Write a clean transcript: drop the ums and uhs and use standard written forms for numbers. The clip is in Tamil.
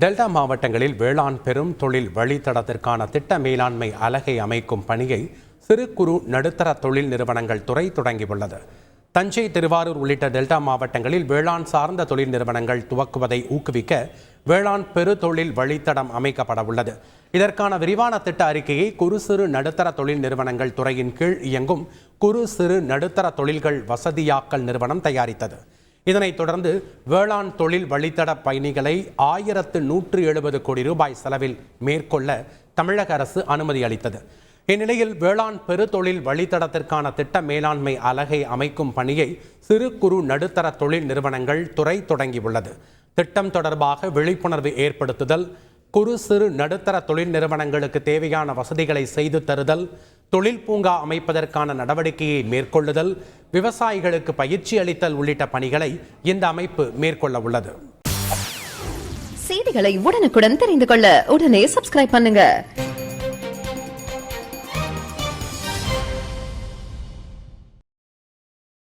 டெல்டா மாவட்டங்களில் வேளாண் பெரும் தொழில் வழித்தடத்திற்கான திட்ட மேலாண்மை அலகை அமைக்கும் பணியை சிறு குறு நடுத்தர தொழில் நிறுவனங்கள் துறை தொடங்கியுள்ளது. தஞ்சை, திருவாரூர் உள்ளிட்ட டெல்டா மாவட்டங்களில் வேளாண் சார்ந்த தொழில் நிறுவனங்கள் துவக்குவதை ஊக்குவிக்க வேளாண் பெரு தொழில் வழித்தடம் அமைக்கப்பட உள்ளது. இதற்கான விரிவான திட்ட அறிக்கையை குறு சிறு நடுத்தர தொழில் நிறுவனங்கள் துறையின் கீழ் இயங்கும் குறு சிறு நடுத்தர தொழில்கள் வசதியாக்கல் நிறுவனம் தயாரித்தது. இதனைத் தொடர்ந்து வேளாண் தொழில் வழித்தட பயணிகளை 1170 கோடி ரூபாய் செலவில் மேற்கொள்ள தமிழக அரசு அனுமதி அளித்தது. இந்நிலையில் வேளாண் பெருதொழில் வழித்தடத்திற்கான திட்ட மேலாண்மை அலகை அமைக்கும் பணியை சிறு குறு நடுத்தர தொழில் நிறுவனங்கள் துறை தொடங்கியுள்ளது. திட்டம் தொடர்பாக விழிப்புணர்வு ஏற்படுத்துதல், குறு சிறு நடுத்தர தொழில் நிறுவனங்களுக்கு தேவையான வசதிகளை செய்து தருதல், தொழில் பூங்கா அமைப்பதற்கான நடவடிக்கையை மேற்கொள்ளுதல், விவசாயிகளுக்கு பயிற்சி அளித்தல் உள்ளிட்ட பணிகளை இந்த அமைப்பு மேற்கொள்ள உள்ளது. செய்திகளை உடனுக்குடன் தெரிந்து கொள்ள உடனே சப்ஸ்கிரைப் பண்ணுங்க.